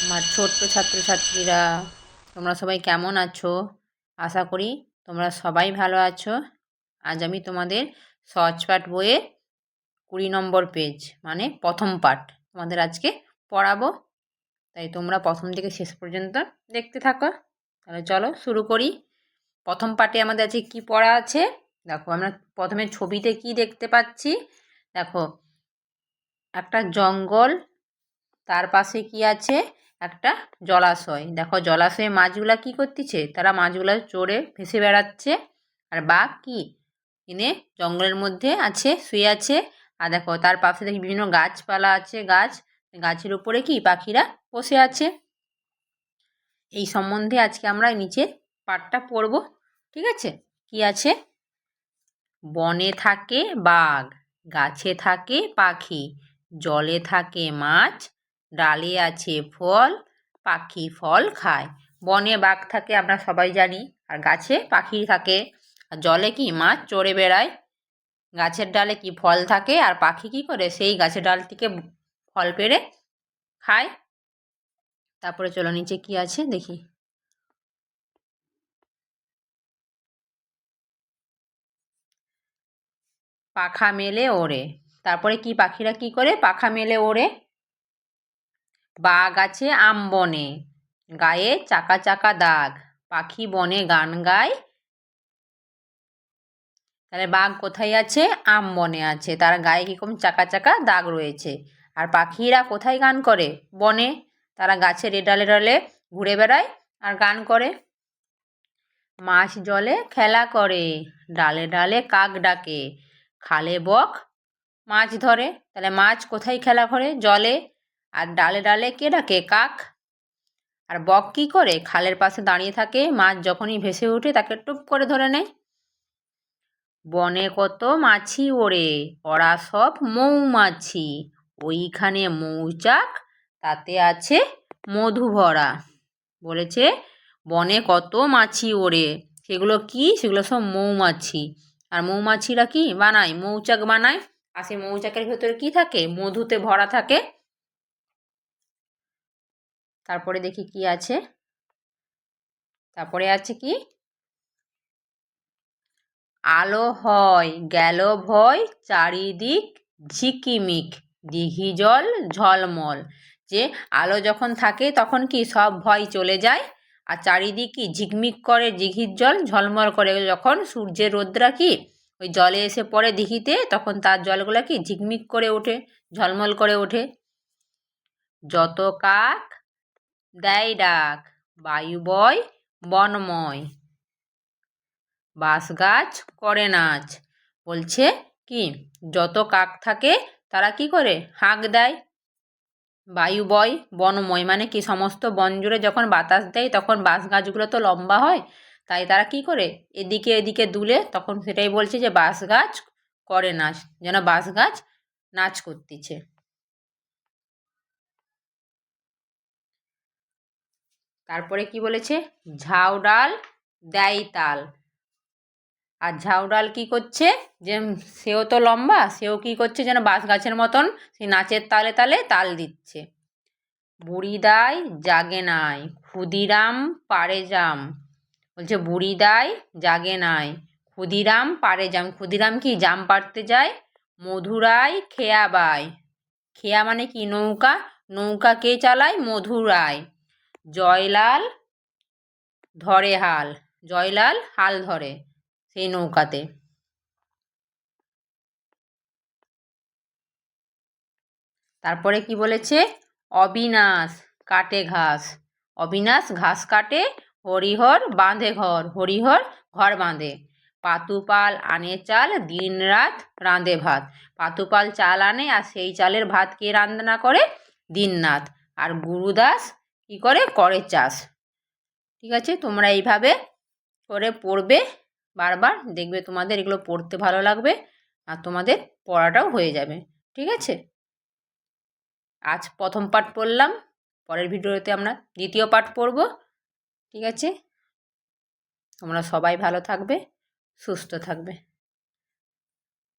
আমার ছোট্ট ছাত্রছাত্রীরা, তোমরা সবাই কেমন আছো? আশা করি তোমরা সবাই ভালো আছো। আজ আমি তোমাদের সহজ পাঠ বইয়ে 20 নম্বর পেজ মানে প্রথম পাঠ তোমাদের আজকে পড়াবো। তাই তোমরা প্রথম থেকে শেষ পর্যন্ত দেখতে থাকো। তাহলে চলো শুরু করি। প্রথম পাঠে আমাদের আজকে কী পড়া আছে দেখো। আমরা প্রথমে ছবিতে কি দেখতে পাচ্ছি দেখো, একটা জঙ্গল, তার পাশে কি আছে, একটা জলাশয়। দেখো জলাশয়ে মাছগুলা কি করতেছে, তারা মাছগুলা চড়ে ভেসে বেড়াচ্ছে। আর বাঘ কি এনে জঙ্গলের মধ্যে আছে, শুয়ে আছে। আর দেখো তার পাশে দেখি বিভিন্ন গাছপালা আছে, গাছের উপরে কি পাখিরা বসে আছে। এই সম্বন্ধে আজকে আমরা নিচের পাঠটা পড়ব। ঠিক আছে? কি আছে, বনে থাকে বাঘ, গাছে থাকে পাখি, জলে থাকে মাছ, ডালে আছে ফল, পাখি ফল খায়। বনে বাঘ থাকে আমরা সবাই জানি, আর গাছে পাখি থাকে, আর জলে কি মাছ চড়ে বেড়ায়, গাছের ডালে কি ফল থাকে, আর পাখি কি করে সেই গাছের ডাল থেকে ফল পেড়ে খায়। তারপরে চলো নিচে কি আছে দেখি। পাখা মেলে ওড়ে। তারপরে কি পাখিরা কি করে, পাখা মেলে ওড়ে। বাঘ আছে আম বনে, গায়ে চাকা চাকা দাগ, পাখি বনে গান গায়। তাহলে বাঘ কোথায় আছে, আম বনে আছে, তার গায়ে কীরকম চাকা চাকা দাগ রয়েছে। আর পাখিরা কোথায় গান করে, বনে, তারা গাছের ডালে ডালে ঘুরে বেড়ায় আর গান করে। মাছ জলে খেলা করে, ডালে ডালে কাক ডাকে, খালে বক মাছ ধরে। তাহলে মাছ কোথায় খেলা করে, জলে, আর ডালে ডালে কে ডাকে, কাক। আর বক কী করে, খালের পাশে দাঁড়িয়ে থাকে, মাছ যখনই ভেসে ওঠে তাকে টুপ করে ধরে নেয়। বনে কত মাছি ওড়ে, ওরা সব মৌমাছি, ওইখানে মৌচাক, তাতে আছে মধু ভরা। বলেছে বনে কত মাছি ওড়ে, সেগুলো কি, সেগুলো সব মৌমাছি। আর মৌমাছিরা কি বানায়, মৌচাক বানায়, আর সেই মৌচাকের ভেতরে কি থাকে, মধুতে ভরা থাকে। তারপরে দেখি কি আছে, তারপরে আছে কি, আলো হয় গেল ভয়, চারিদিক ঝিকিমিক, দিঘি জল ঝলমল। যে আলো যখন থাকে তখন কি সব ভয় চলে যায়, আর চারিদিক কি ঝিকমিক করে, দিঘির জল ঝলমল করে। যখন সূর্যের রোদরা কি ওই জলে এসে পড়ে দিঘিতে, তখন তার জলগুলো কি ঝিকমিক করে ওঠে, ঝলমল করে ওঠে। যত কাক দেয় ডাক, বায়ু বয় বনময়, বাঁশ গাছ করে নাচ। বলছে কি, যত কাক থাকে তারা কি করে, হাঁক দেয়। বায়ু বয় বনময় মানে কি, সমস্ত বন জুড়ে যখন বাতাস দেয় তখন বাঁশ গাছগুলো তো লম্বা হয়, তাই তারা কি করে এদিকে এদিকে দুলে, তখন সেটাই বলছে যে বাঁশ গাছ করে নাচ, যেন বাঁশ গাছ নাচ করতেছে। তারপরে কি বলেছে, ঝাউ ডাল দেয় তাল। আর ঝাউডাল কি করছে, যে সেও তো লম্বা, সেও কি করছে যেন বাঁশ গাছের মতন সেই নাচের তালে তালে তাল দিচ্ছে। বুড়িদাই জাগে নাই, ক্ষুদিরাম পারে জাম। বলছে বুড়িদাই জাগে নাই, ক্ষুদিরাম পারে জাম। ক্ষুদিরাম কি জাম পাড়তে যায়। মধুরাই খেয়া বায়, খেয়া মানে কি নৌকা, নৌকা কে চালায়, মধুরাই। জয়লাল ধরে হাল, জয়লাল হাল ধরে সেই নৌকাতে। তারপরে কি বলেছে, অবিনাশ কাটে ঘাস, অবিনাশ ঘাস কাটে, হরিহর বাঁধে ঘর, হরিহর ঘর বাঁধে। পাতুপাল আনে চাল, দিন রাত রাঁধে ভাত। পাতুপাল চাল আনে, আর সেই চালের ভাত কে রান্না করে, দিননাথ। আর গুরুদাস কি করে, করে চাষ। ঠিক আছে, তোমরা এইভাবে করে পড়বে বারবার, দেখবে তোমাদের এগুলো পড়তে ভালো লাগবে, আর তোমাদের পড়াটাও হয়ে যাবে। ঠিক আছে, আজ প্রথম পাঠ পড়লাম, পরের ভিডিওতে আমরা দ্বিতীয় পাঠ পড়ব। ঠিক আছে, তোমরা সবাই ভালো থাকবে, সুস্থ থাকবে।